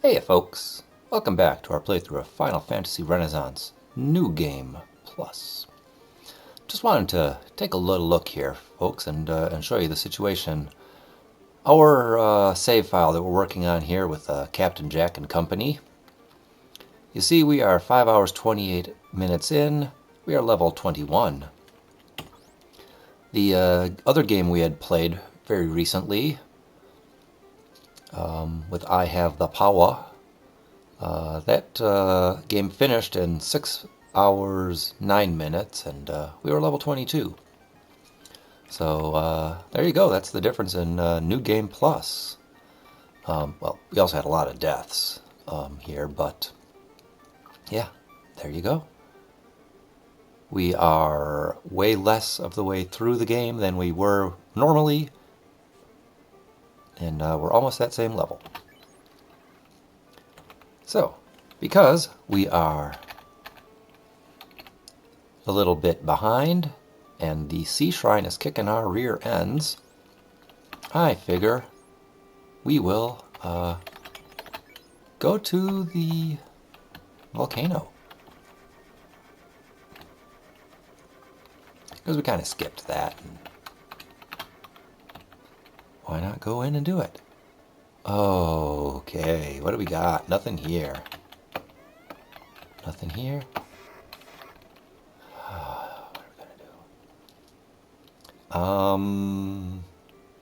Hey folks, welcome back to our playthrough of Final Fantasy Renaissance New Game Plus. Just wanted to take a little look here, folks, and show you the situation. Our save file that we're working on here with Captain Jack and company. You see we are 5 hours 28 minutes in. We are level 21. The other game we had played very recently with I Have the Power. That game finished in 6 hours 9 minutes, and we were level 22. So there you go. That's the difference in New Game Plus. Well, we also had a lot of deaths here, but yeah, there you go. We are way less of the way through the game than we were normally, and we're almost that same level. So, because we are a little bit behind and the Sea Shrine is kicking our rear ends, I figure we will go to the volcano. Because we kind of skipped that. And why not go in and do it? Okay, what do we got? Nothing here. Nothing here. What are we gonna do?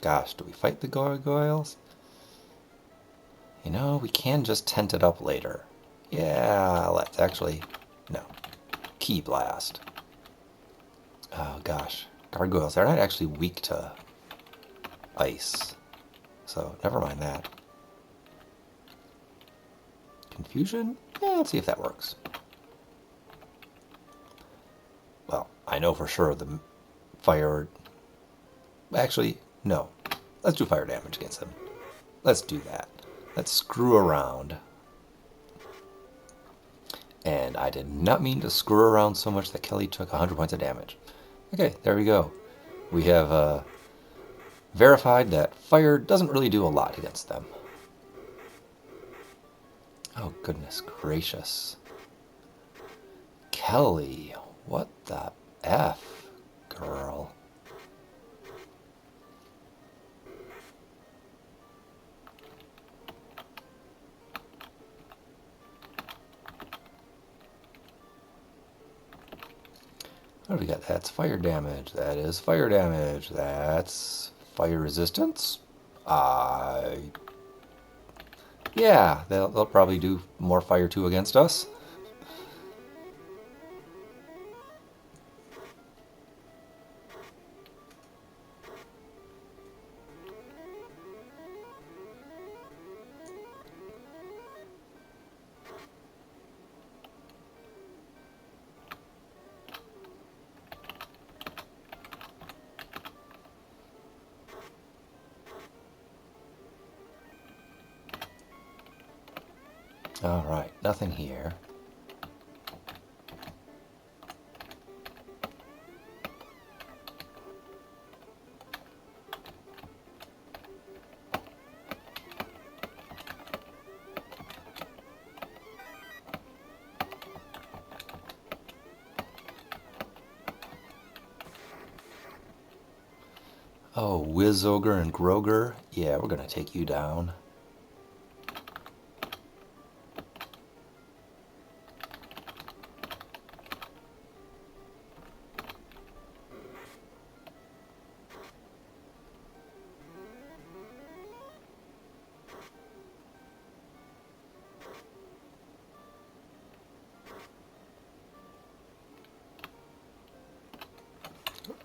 Gosh, do we fight the gargoyles? You know, we can just tent it up later. Yeah, let's actually... No. Key blast. Oh gosh. Gargoyles, they're not actually weak to ice. So, never mind that. Confusion? Yeah, let's see if that works. Well, I know for sure the fire... Actually, no. Let's do fire damage against them. Let's do that. Let's screw around. And I did not mean to screw around so much that Kelly took 100 points of damage. Okay, there we go. We have verified that fire doesn't really do a lot against them. Oh, goodness gracious. Kelly, what the F, girl? What do we got? That's fire damage. That is fire damage. That's fire resistance. Yeah, they'll probably do more fire 2 against us. Alright, nothing here. Oh, Wiz Ogre and Groger. Yeah, we're gonna take you down.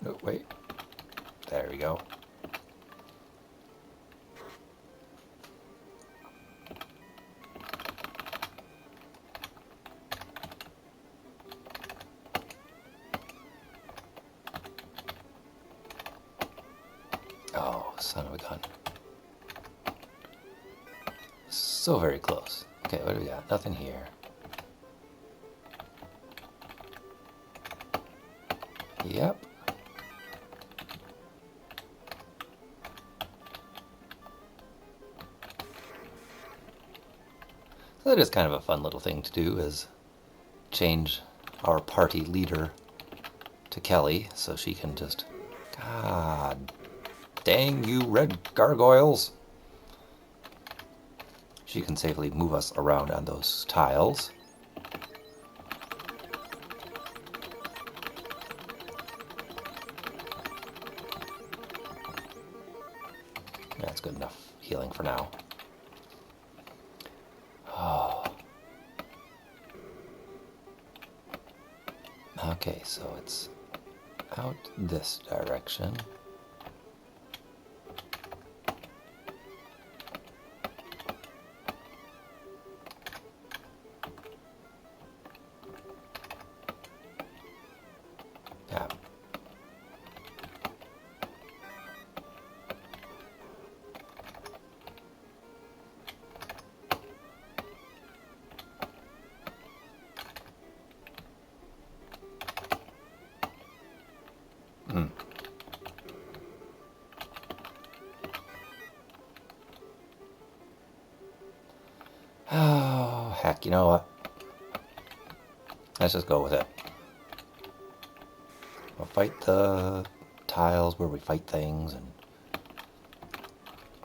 Oh, wait. There we go. Oh, son of a gun. So very close. Okay, what do we got? Nothing here. Yep. That is kind of a fun little thing to do, is change our party leader to Kelly so she can just... God dang you red gargoyles! She can safely move us around on those tiles. That's good enough healing for now. Oh. Okay, so it's out this direction. Yeah. Oh, heck, you know what? Let's just go with it. We'll fight the tiles where we fight things, and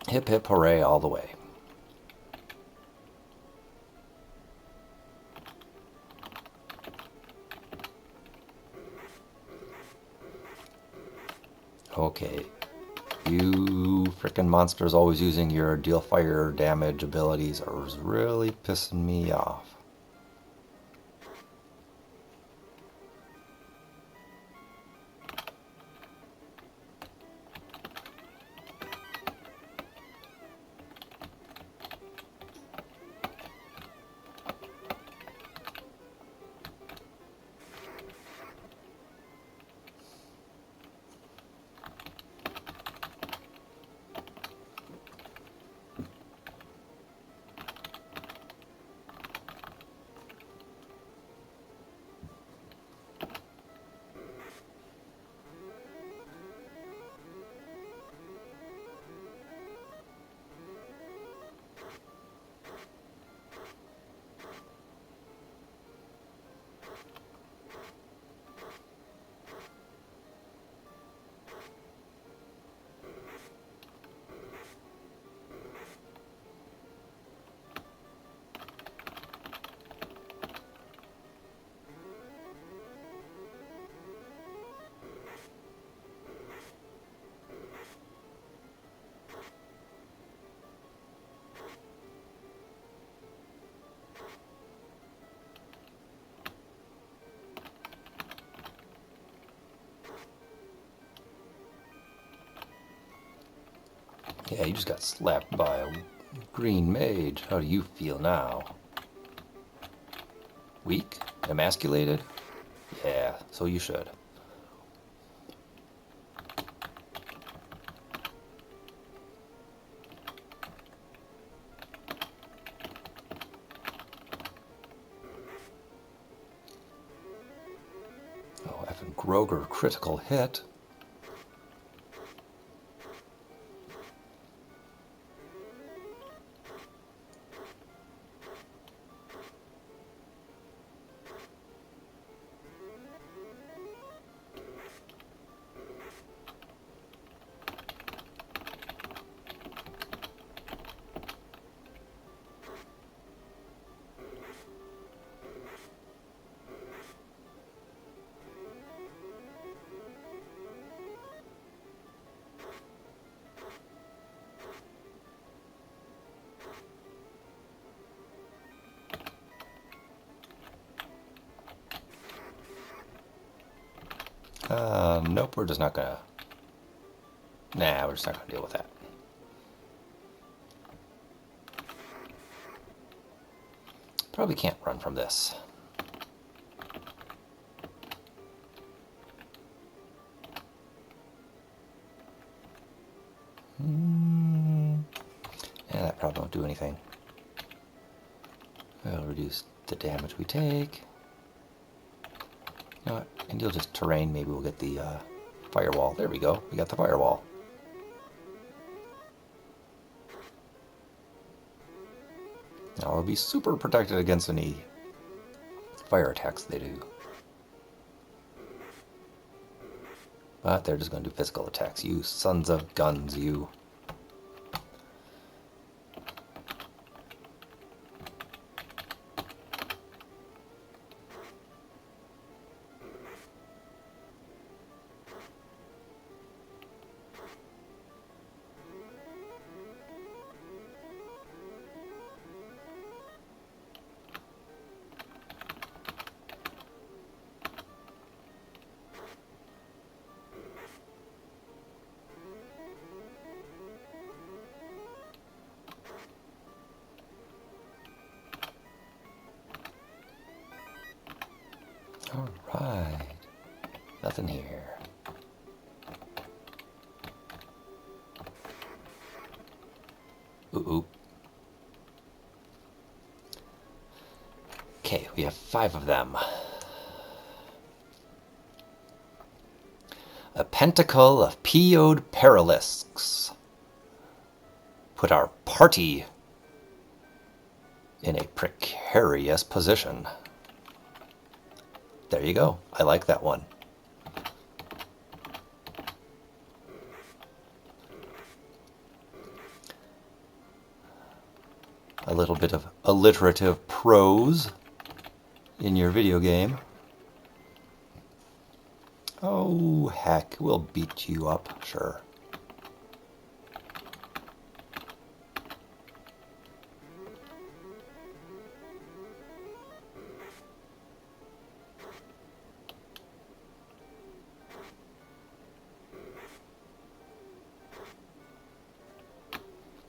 hip hip hooray all the way. Okay. You frickin' monsters always using your deal fire damage abilities are really pissing me off. Yeah, you just got slapped by a green mage. How do you feel now? Weak? Emasculated? Yeah, so you should. Oh, effing Groger critical hit. Nope, we're just not gonna... Nah, we're just not gonna deal with that. Probably can't run from this. Yeah, that probably won't do anything. It'll reduce the damage we take. You know what? And you'll just terrain. Maybe we'll get the firewall. There we go. We got the firewall. Now, I'll be super protected against any fire attacks they do. But they're just going to do physical attacks. You sons of guns, you. Alright. Nothing here. Ooh. Okay, we have 5 of them. A pentacle of PO'd Paralisks. Put our party in a precarious position. There you go. I like that one. A little bit of alliterative prose in your video game. Oh, heck, we'll beat you up, sure.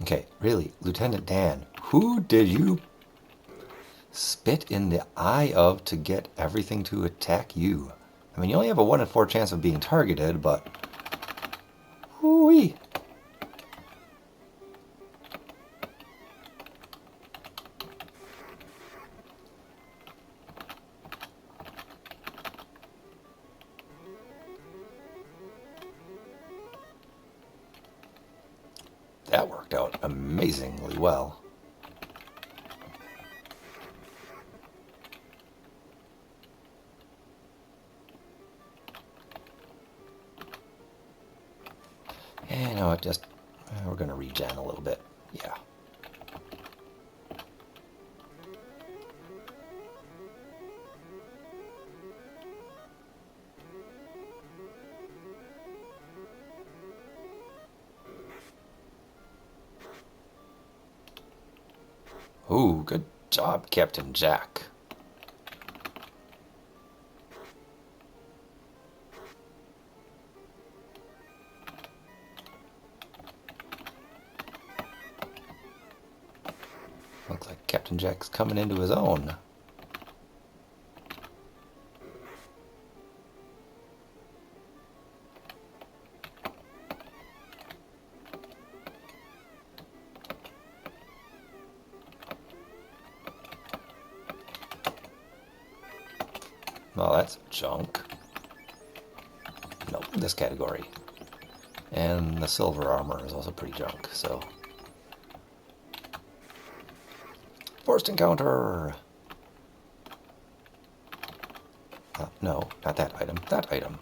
Okay, really, Lieutenant Dan, who did you spit in the eye of to get everything to attack you? I mean, you only have a 1 in 4 chance of being targeted, but... Whoo-wee! That worked out amazingly well. And no, it just... we're going to regen a little bit. Yeah. Ooh, good job, Captain Jack. Looks like Captain Jack's coming into his own. Well, that's junk. Nope, this category. And the silver armor is also pretty junk, so... Forced encounter! No, not that item. That item.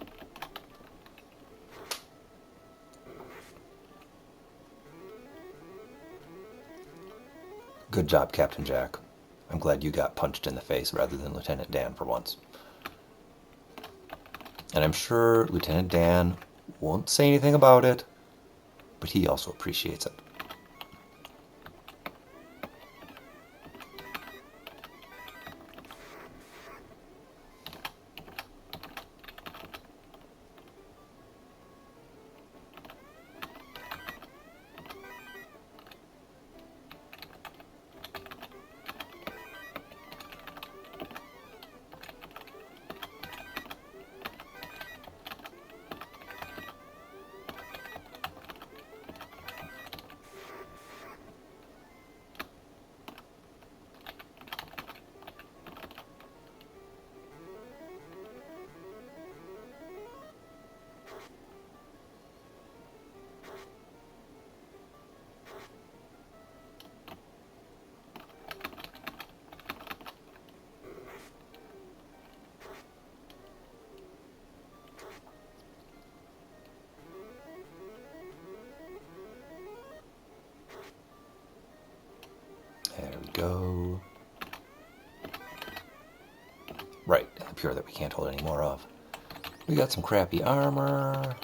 Good job, Captain Jack. I'm glad you got punched in the face rather than Lieutenant Dan for once. And I'm sure Lieutenant Dan won't say anything about it, but he also appreciates it. There we go. Right, the pure that we can't hold any more of. We got some crappy armor.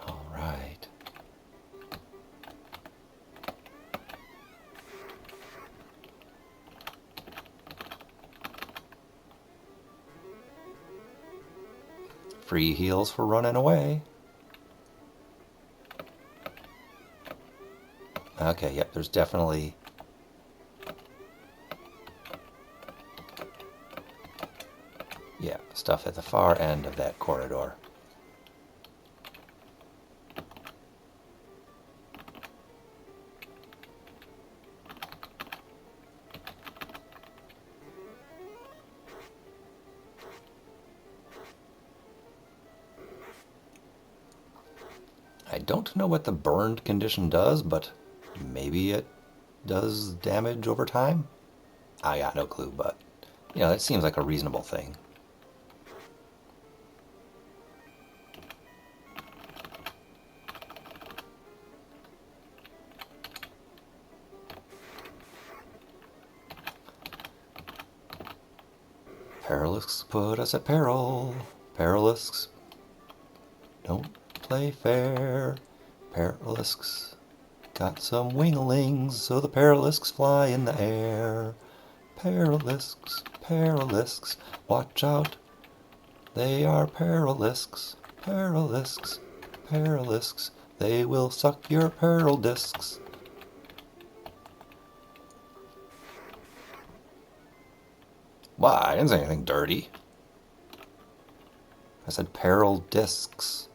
All right. Free heals for running away. Okay, yep, there's definitely... yeah, stuff at the far end of that corridor. I don't know what the burned condition does, but maybe it does damage over time? I got no clue, but, you know, that seems like a reasonable thing. Perilisks put us at peril. Perilisks don't play fair. Perilisks got some winglings, so the perilisks fly in the air. Perilisks, perilisks, watch out. They are perilisks, perilisks, perilisks. They will suck your peril discs. Why? I didn't say anything dirty. I said peril discs.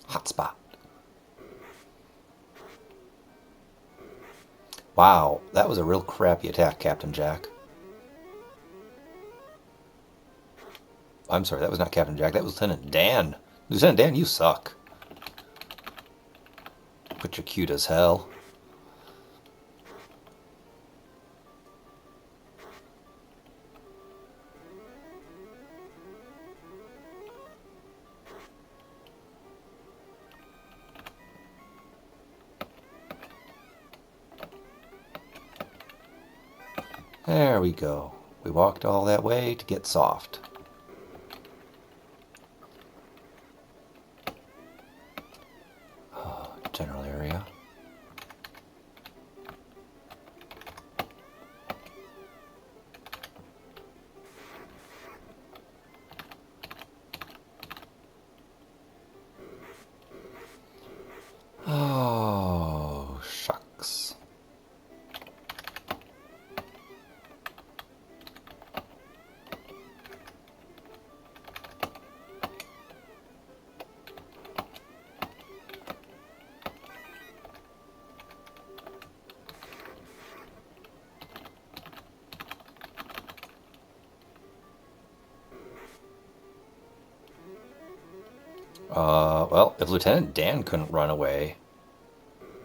Hotspot. Wow, that was a real crappy attack, Captain Jack. I'm sorry, that was not Captain Jack, that was Lieutenant Dan. Lieutenant Dan, you suck. But you're cute as hell. There we go. We walked all that way to get soft. General area. Oh, shucks. Well, if Lieutenant Dan couldn't run away,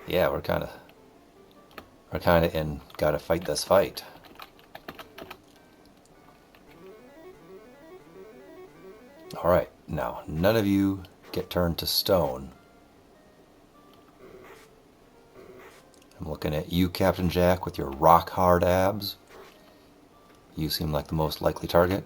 yeah, we're kind of in gotta fight this fight. All right, now none of you get turned to stone. I'm looking at you, Captain Jack, with your rock hard abs. You seem like the most likely target.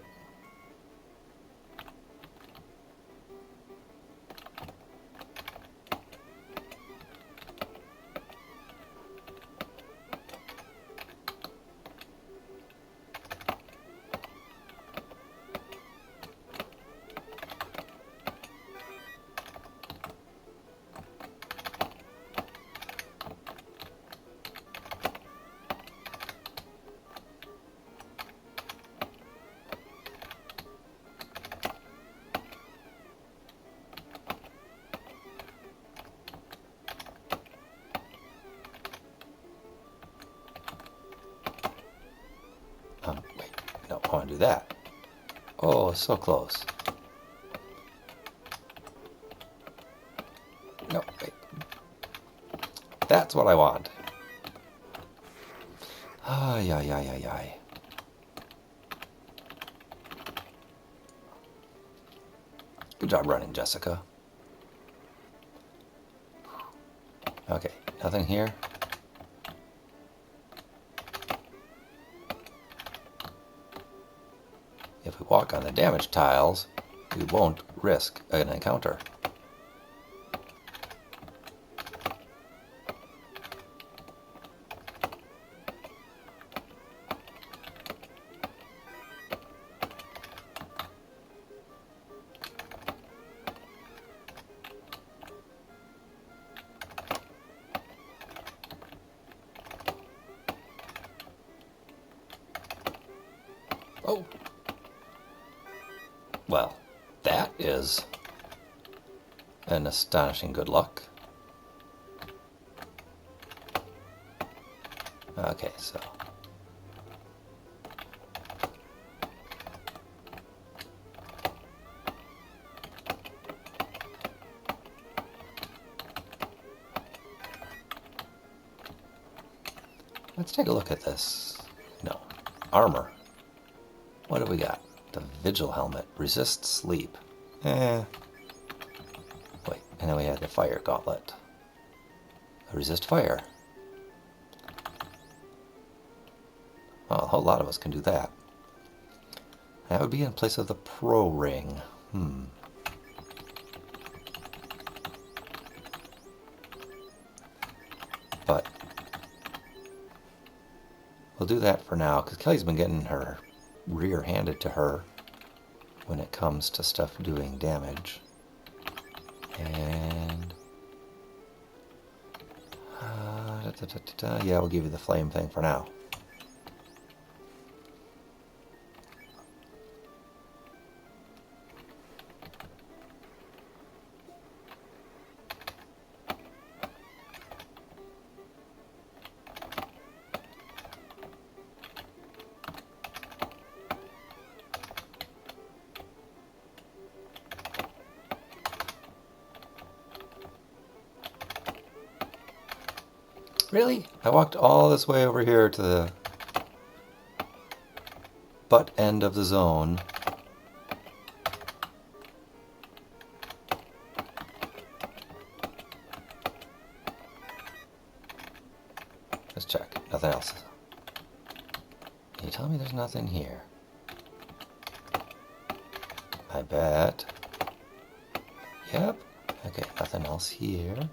Wait, no, I want to do that. Oh, so close. No, wait. That's what I want. Ay, ay, ay, ay, ay. Good job running, Jessica. Okay, nothing here. If we walk on the damage tiles, we won't risk an encounter. Oh. Well, that is an astonishing good luck. Okay, so... let's take a look at this. No. Armor. What have we got? The Vigil Helmet. Resist sleep. Wait, and then we had the Fire Gauntlet. Resist fire. Well, a whole lot of us can do that. That would be in place of the Pro Ring. But we'll do that for now, because Kelly's been getting her rear handed to her when it comes to stuff doing damage. And yeah, we'll give you the flame thing for now. Really? I walked all this way over here to the butt end of the zone. Let's check. Nothing else. Can you tell me there's nothing here? I bet. Yep. Okay, nothing else here.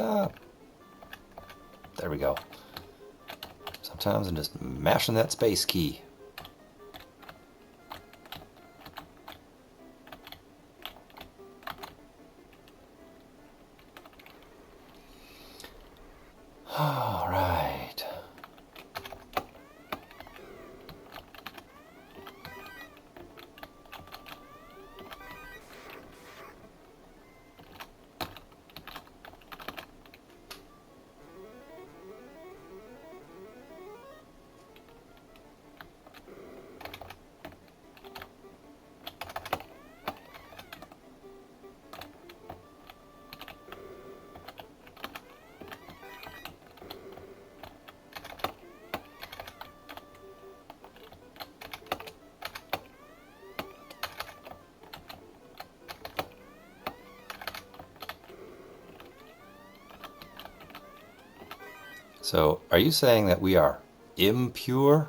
Ah, there we go. Sometimes I'm just mashing that space key. All right. So, are you saying that we are impure?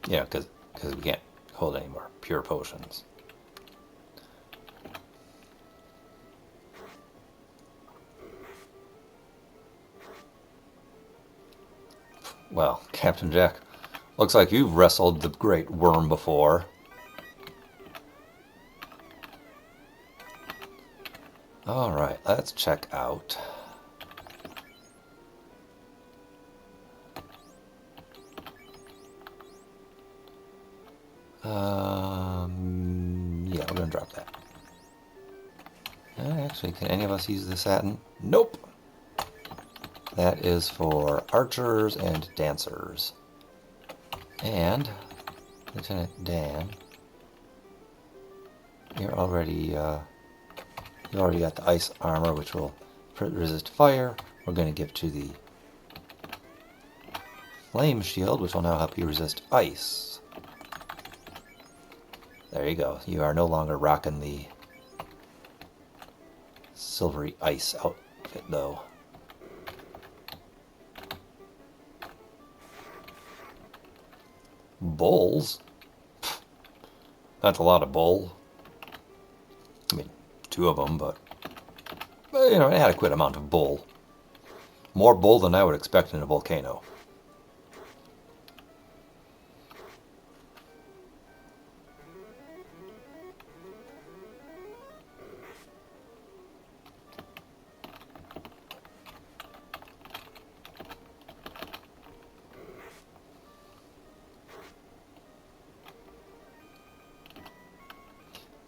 Yeah, because we can't hold any more pure potions. Well, Captain Jack, looks like you've wrestled the great worm before. Alright, let's check out. Yeah, we're gonna drop that. Actually, can any of us use the satin? Nope! That is for archers and dancers. And Lieutenant Dan, you already got the ice armor, which will resist fire. We're going to give to the flame shield, which will now help you resist ice. There you go. You are no longer rocking the silvery ice outfit, though. Bowls? That's a lot of bowl. I mean, 2 of them, but you know, an adequate amount of bowl. More bowl than I would expect in a volcano.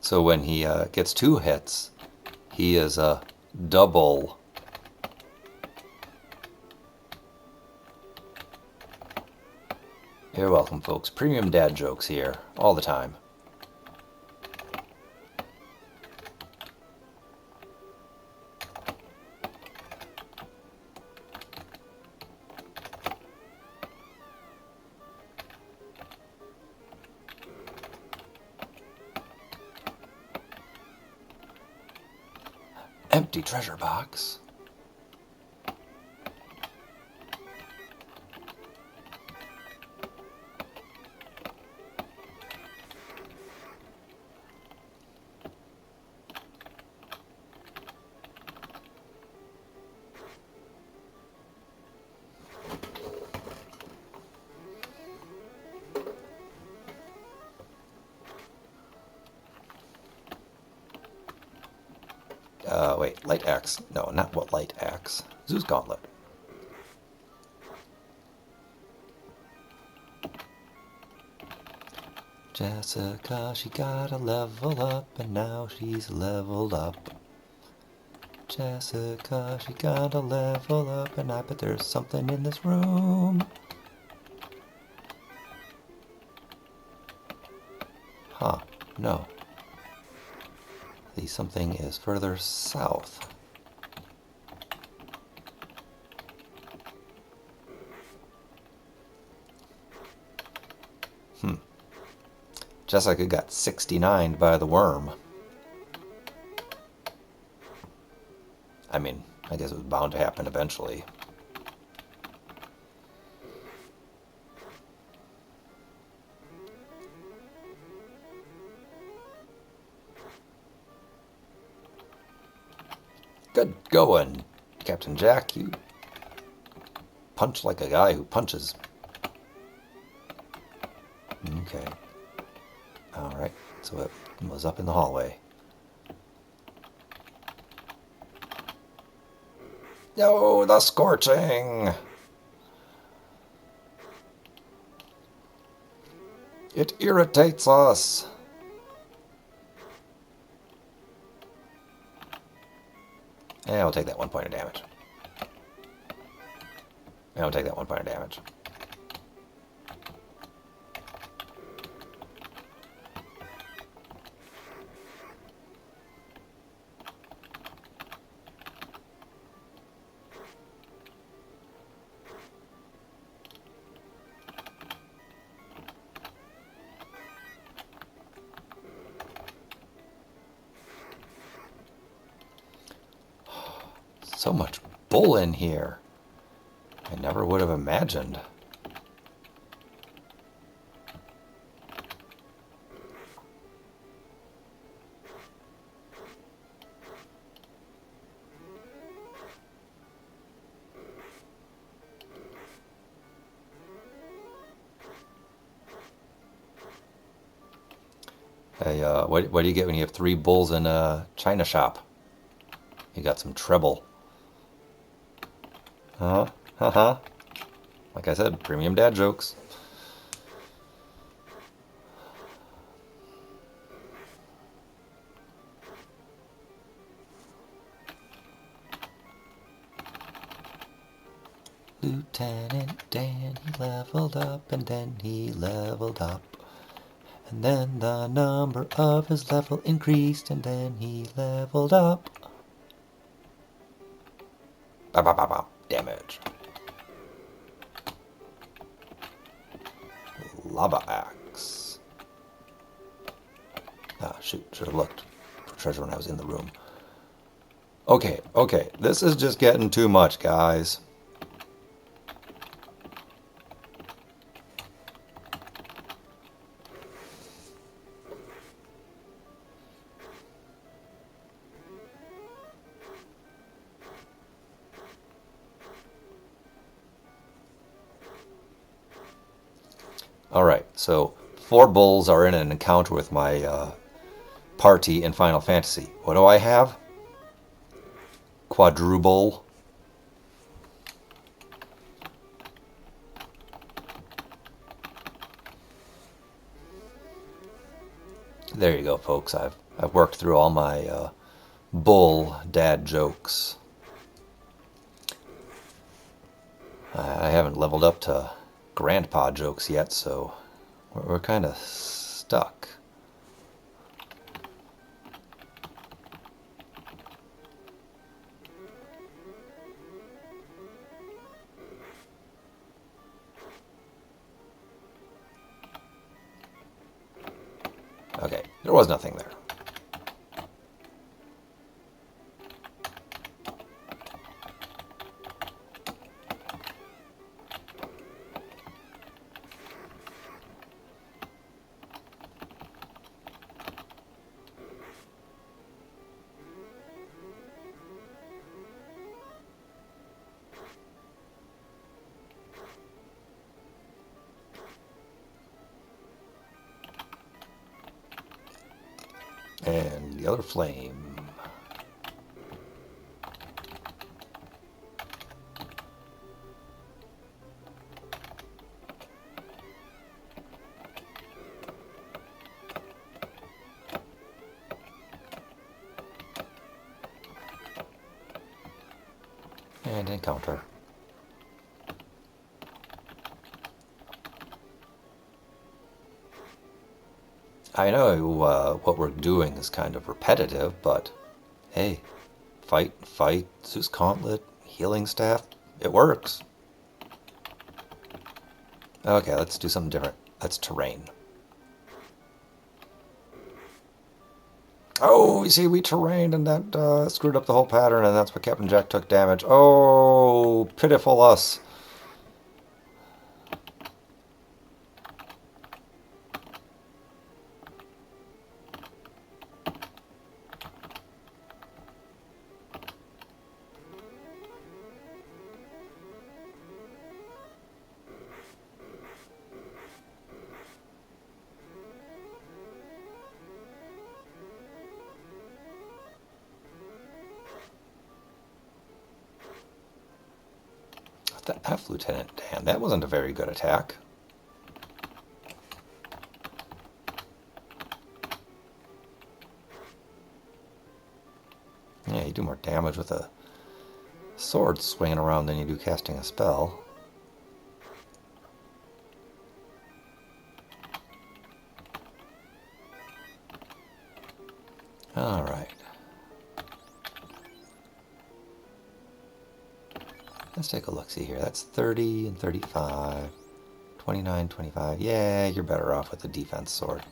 So when he gets 2 hits, he is a double. You're welcome, folks. Premium dad jokes here, all the time. Empty treasure box. Wait, light axe. No, not what light axe. Zeus gauntlet. Jessica, she got a level up, and now she's leveled up. Jessica, she got a level up, and I bet there's something in this room. Huh, no. The something is further south. Jessica got 69'd by the worm. I mean, I guess it was bound to happen eventually. Good going, Captain Jack. You punch like a guy who punches. Okay. Alright, so it was up in the hallway. No, the scorching! It irritates us! And I'll take that 1 point of damage. And I'll take that 1 point of damage. So much bull in here. I never would have imagined. Hey, what do you get when you have 3 bulls in a china shop? You got some treble. Uh-huh. Uh-huh. Like I said, premium dad jokes. Lieutenant Dan, he leveled up and then he leveled up. And then the number of his level increased and then he leveled up. Bow, bow, bow, bow. Damage. Lava axe. Ah, shoot. Should have looked for treasure when I was in the room. Okay, okay. This is just getting too much, guys. Alright, so 4 bulls are in an encounter with my party in Final Fantasy. What do I have? Quadruple. There you go, folks. I've worked through all my bull dad jokes. I haven't leveled up to grandpa jokes yet, so we're kind of stuck. Okay, there was nothing there. And the other flame. And encounter. I know what we're doing is kind of repetitive, but hey, fight, Zeus Gauntlet, healing staff, it works. Okay, let's do something different. That's terrain. Oh, you see, we terrained and that screwed up the whole pattern, and that's what Captain Jack took damage. Oh, pitiful us. That F, Lieutenant Dan, that wasn't a very good attack. Yeah, you do more damage with a sword swinging around than you do casting a spell. Alright. Let's take a look-see here. That's 30 and 35. 29, 25. Yeah, you're better off with a defense sword.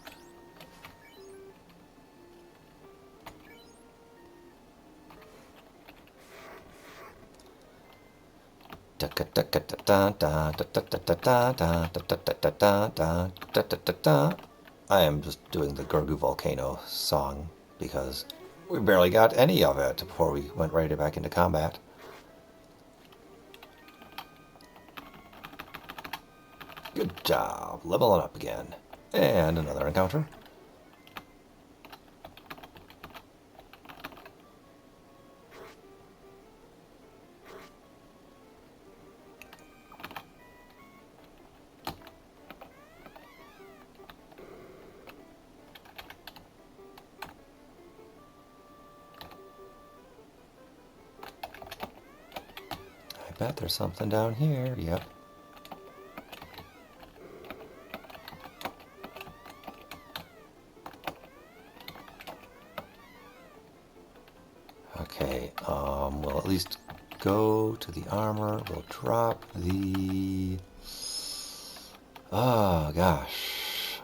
I am just doing the Gurgu Volcano song because we barely got any of it before we went right back into combat. Good job, leveling up again. And another encounter. bet there's something down here. Yep. Okay, we'll at least go to the armor. We'll drop the... Oh, gosh.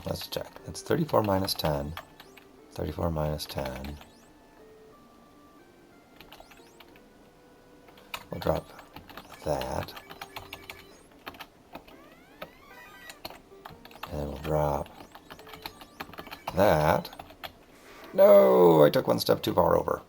Let's check. It's 34 minus 10. 34 minus 10. We'll drop that. And we'll drop that. No, I took one step too far over.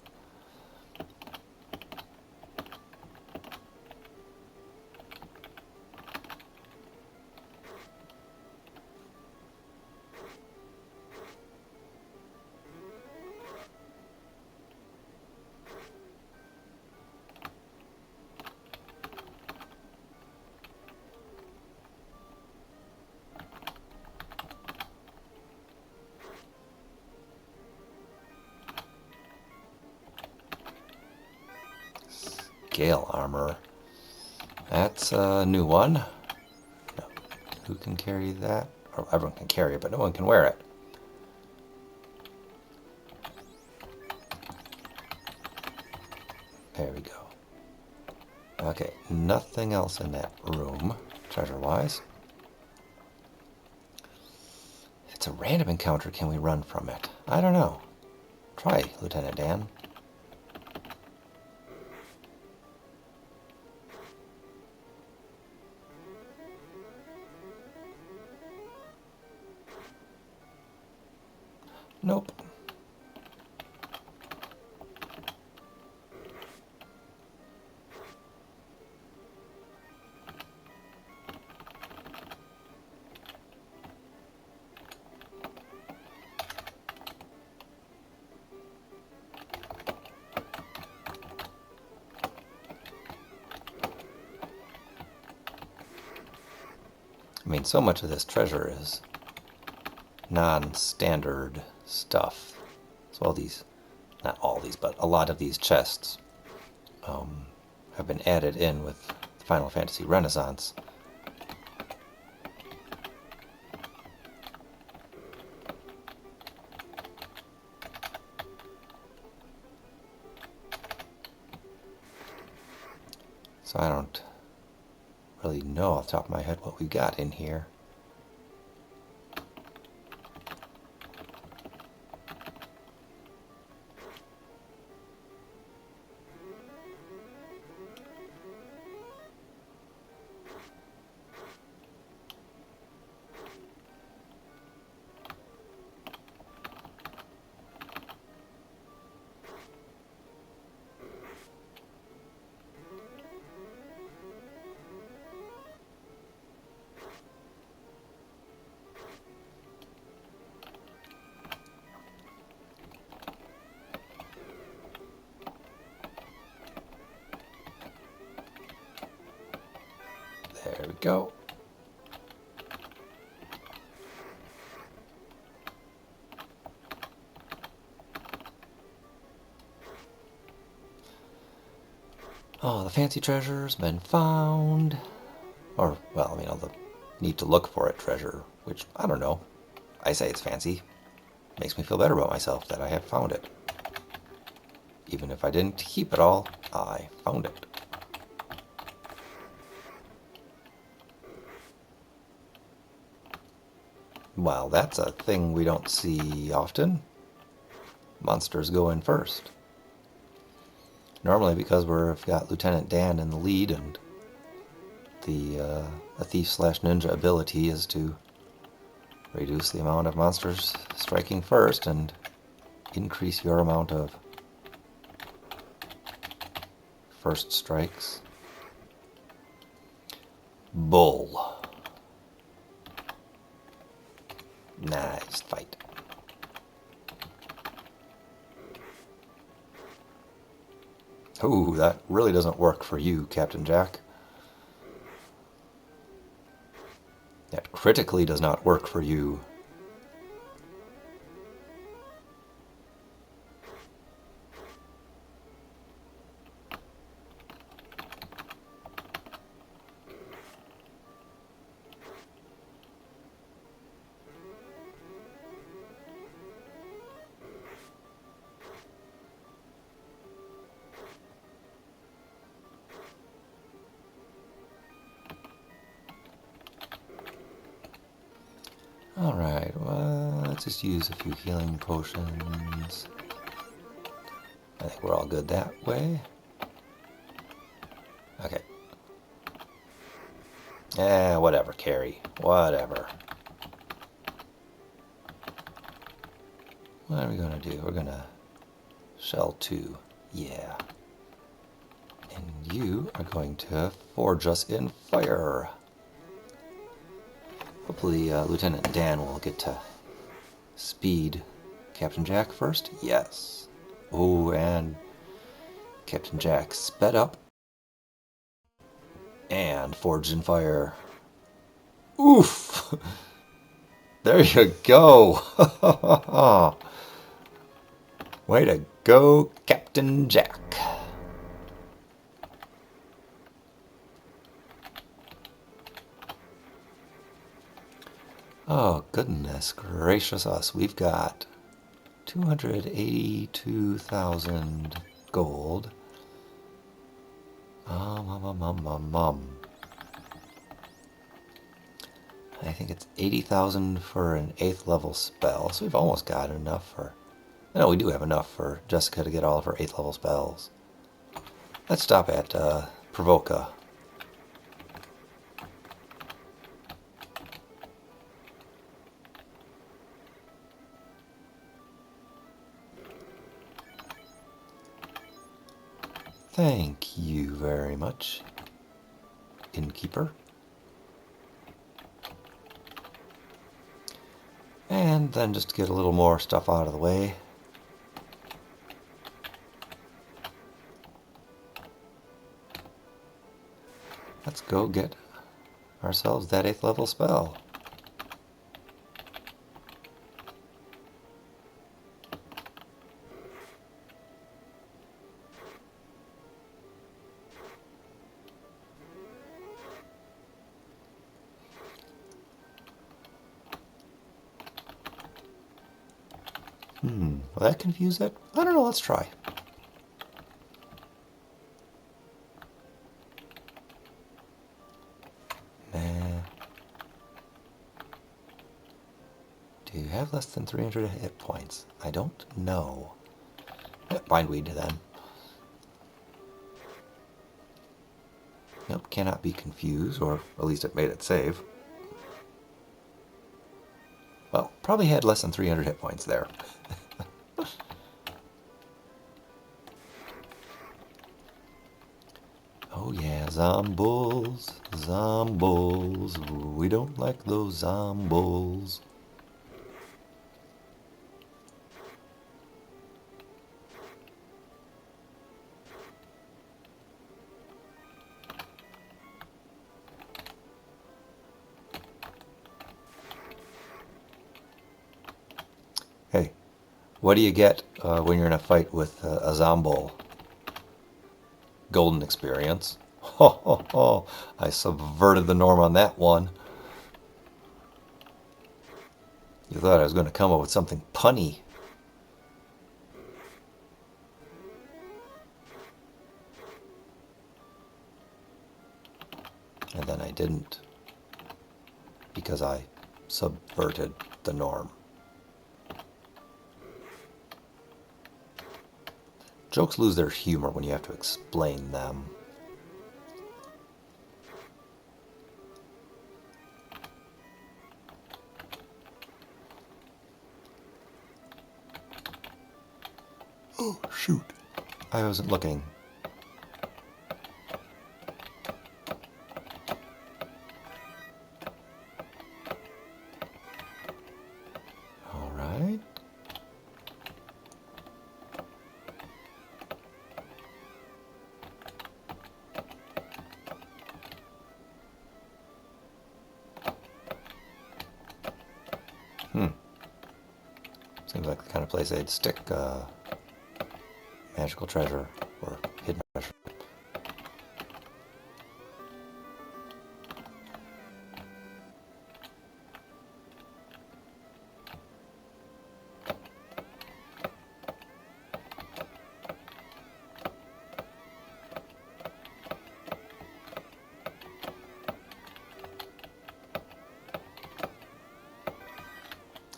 Scale armor. That's a new one. No. Who can carry that? Or everyone can carry it, but no one can wear it. There we go. Okay, nothing else in that room, treasure-wise. If it's a random encounter, can we run from it? I don't know. Try, Lieutenant Dan. Nope. I mean, so much of this treasure is non-standard stuff. So all these, not all these, but a lot of these chests have been added in with Final Fantasy Renaissance. So I don't really know off the top of my head what we've got in here. There we go. Oh, the fancy treasure's been found. Or, well, I mean, all the need to look for it treasure, which, I don't know. I say it's fancy. Makes me feel better about myself that I have found it. Even if I didn't keep it all, I found it. Well, that's a thing we don't see often. Monsters go in first. Normally because we've got Lieutenant Dan in the lead, and the thief/ninja ability is to reduce the amount of monsters striking first and increase your amount of first strikes. Bull. Nice fight. Ooh, that really doesn't work for you, Captain Jack. That critically does not work for you. Let's just use a few healing potions. I think we're all good that way. Okay. Whatever, carry. Whatever. What are we going to do? We're going to shell 2. Yeah. And you are going to forge us in fire. Hopefully Lieutenant Dan will get to speed Captain Jack first. Yes. Oh, and Captain Jack sped up and forged in fire. Oof! There you go! Way to go, Captain Jack. Oh, goodness gracious us. We've got 282,000 gold. I think it's 80,000 for an 8th level spell, so we've almost got enough for... No, we do have enough for Jessica to get all of her 8th level spells. Let's stop at Provoca. Thank you very much, Innkeeper. And then just to get a little more stuff out of the way. Let's go get ourselves that 8th level spell. Will that confuse it? I don't know, let's try. Do you have less than 300 hit points? I don't know. Bindweed then. Nope, cannot be confused, or at least it made it save. Well, probably had less than 300 hit points there. Oh yeah, zombles, zombles. We don't like those zombles. Hey, what do you get when you're in a fight with a zombol? Golden experience. Ho ho ho! I subverted the norm on that one. You thought I was going to come up with something punny. And then I didn't. Because I subverted the norm. Jokes lose their humor when you have to explain them. Oh, shoot. I wasn't looking. All right. Seems like the kind of place they'd stick magical treasure or hidden treasure.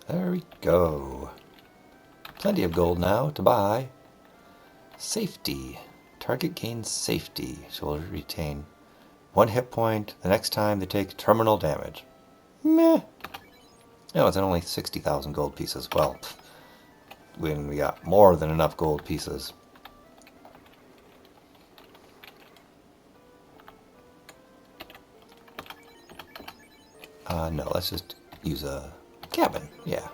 There we go. Plenty of gold now to buy. Safety. Target gains safety. So we'll retain 1 hit point the next time they take terminal damage. Meh. No, it's only 60,000 gold pieces. Well, when we got more than enough gold pieces. No, let's just use a cabin. Yeah.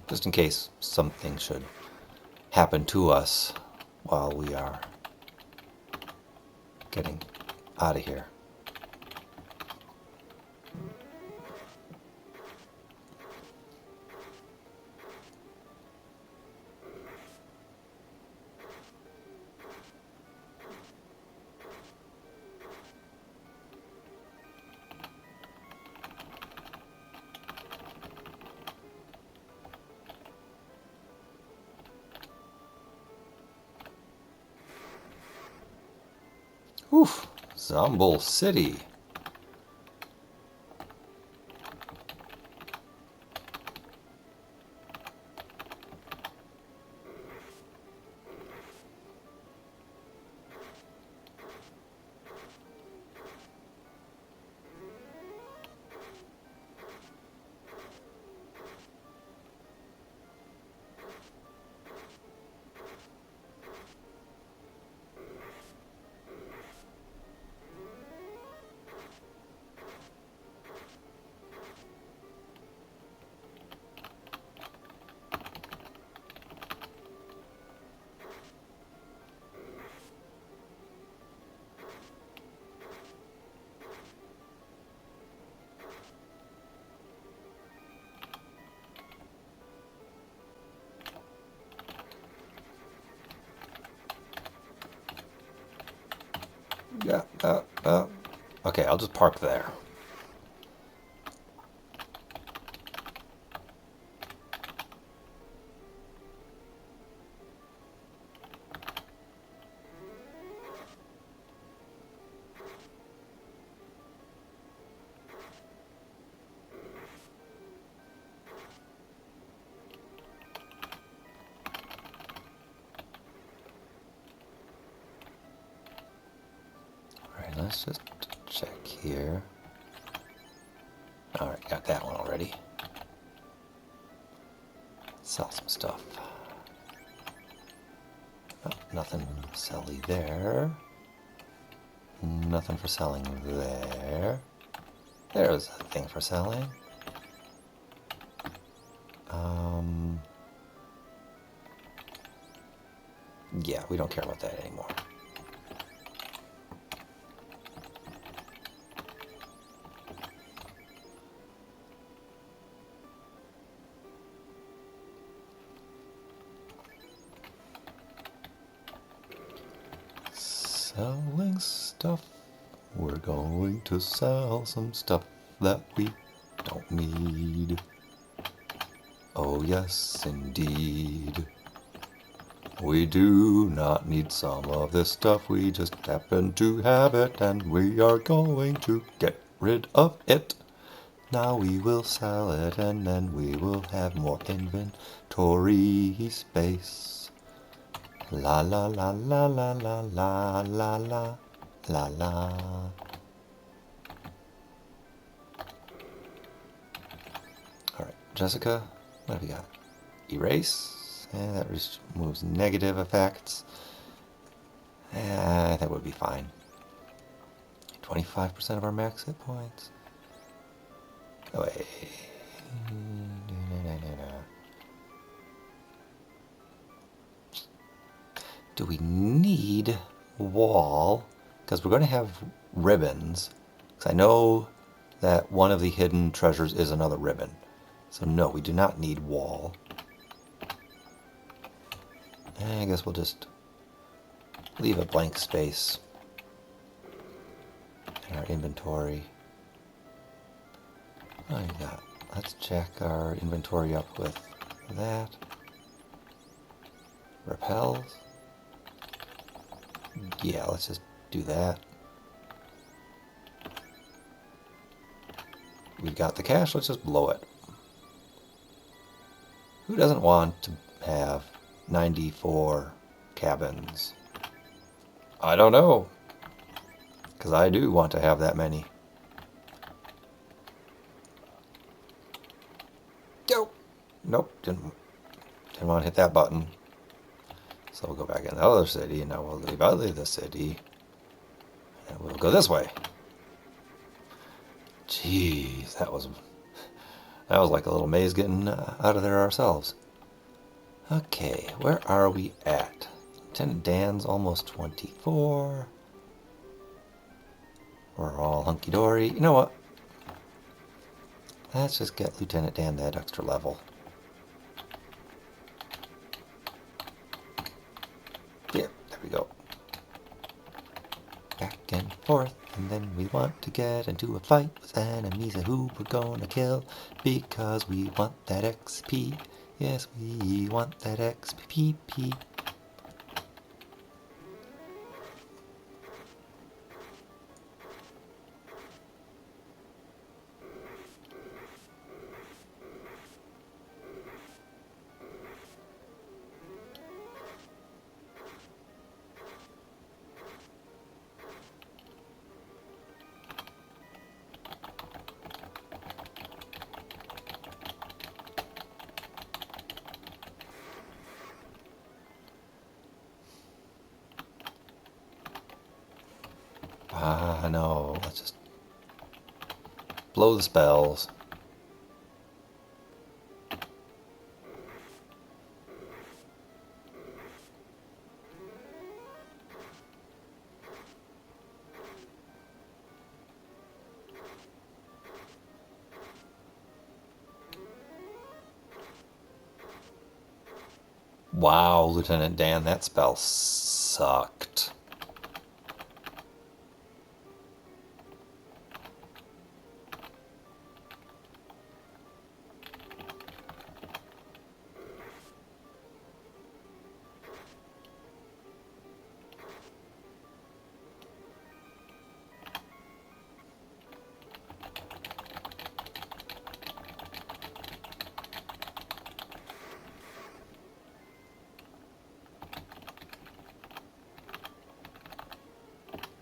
Just in case something should happen to us while we are getting out of here. Oof, Zomble City. Yeah, okay, I'll just park there. Let's just check here. Alright, got that one already. Sell some stuff. Oh, nothing selling there. Nothing for selling there. There's a thing for selling. Yeah, we don't care about that anymore. Selling stuff. We're going to sell some stuff that we don't need. Oh yes, indeed. We do not need some of this stuff. We just happen to have it, and we are going to get rid of it. Now we will sell it, and then we will have more inventory space. La la la la la la la la la la la. Alright, Jessica, what have we got? Erase. That removes negative effects. That would be fine. 25% of our max hit points. Oh, wait. Do we need wall? Because we're going to have ribbons. Because I know that one of the hidden treasures is another ribbon. So no, we do not need wall. I guess we'll just leave a blank space in our inventory. What do we got? Let's check our inventory up with that. Repels. Yeah, let's just do that. we've got the cash, let's just blow it. Who doesn't want to have 94 cabins? I don't know. Because I do want to have that many. Nope, didn't want to hit that button. So we'll go back in the other city, and now we'll leave out of the city. And we'll go this way. Jeez, that was like a little maze getting out of there ourselves. Okay, where are we at? Lieutenant Dan's almost 24. We're all hunky-dory. You know what? Let's just get Lieutenant Dan that extra level. Yeah, there we go. Back and forth, and then we want to get into a fight with enemies who we're gonna kill, because we want that XP. Yes, we want that XP. No, let's just blow the spells. Wow, Lieutenant Dan, that spell sucked.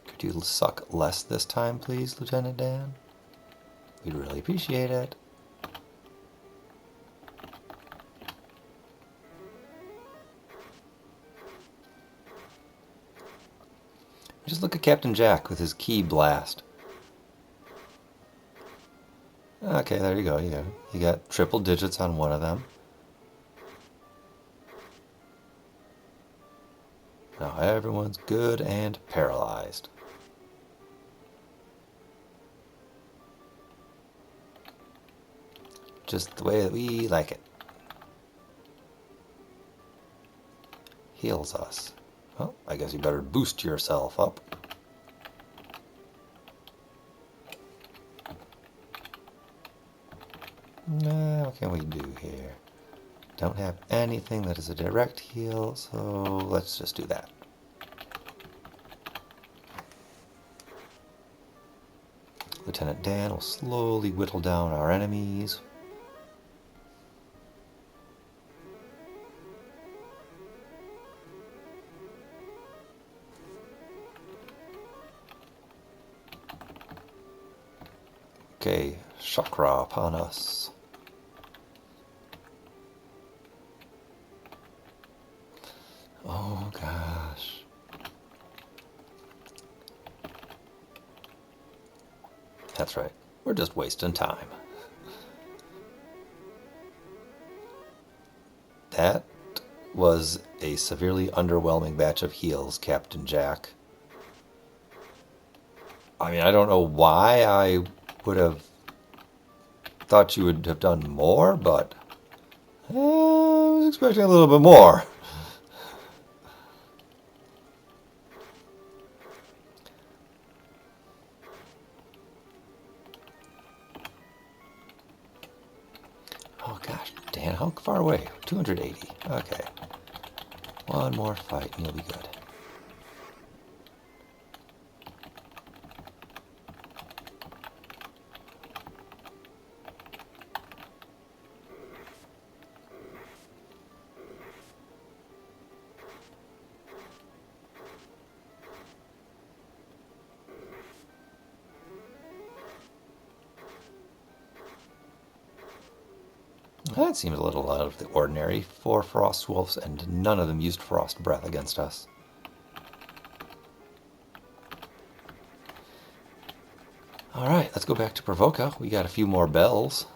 Could you suck less this time, please, Lieutenant Dan? We'd really appreciate it. Just look at Captain Jack with his key blast. Okay, there you go. You got triple digits on one of them. Now everyone's good and paralyzed. Just the way that we like it. Heals us. Well, I guess you better boost yourself up. What can we do here? Don't have anything that is a direct heal, so let's just do that. Lieutenant Dan will slowly whittle down our enemies. Okay, chakra upon us. Oh gosh. That's right. We're just wasting time. That was a severely underwhelming batch of heals, Captain Jack. I mean, I don't know why I would have thought you would have done more, but I was expecting a little bit more. Oh gosh, Dan, how far away? 280. Okay. One more fight and you'll be good. That seems a little out of the ordinary. 4 Frost Wolves, and none of them used Frost Breath against us. Alright, let's go back to Provoca. We got a few more bells.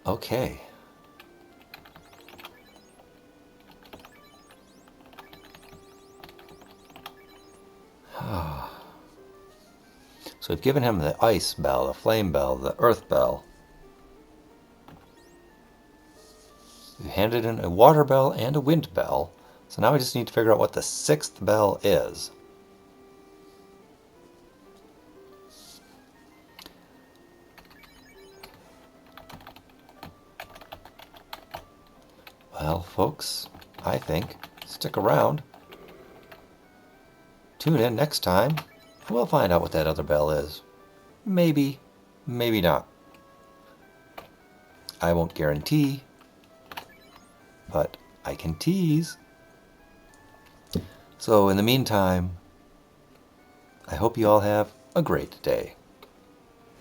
Okay. So we've given him the Ice Bell, the Flame Bell, the Earth Bell. We handed in a Water Bell and a Wind Bell. So now we just need to figure out what the 6th bell is. Well, folks, I think, stick around. Tune in next time, and we'll find out what that other bell is. Maybe, maybe not. I won't guarantee, but I can tease. So in the meantime, I hope you all have a great day.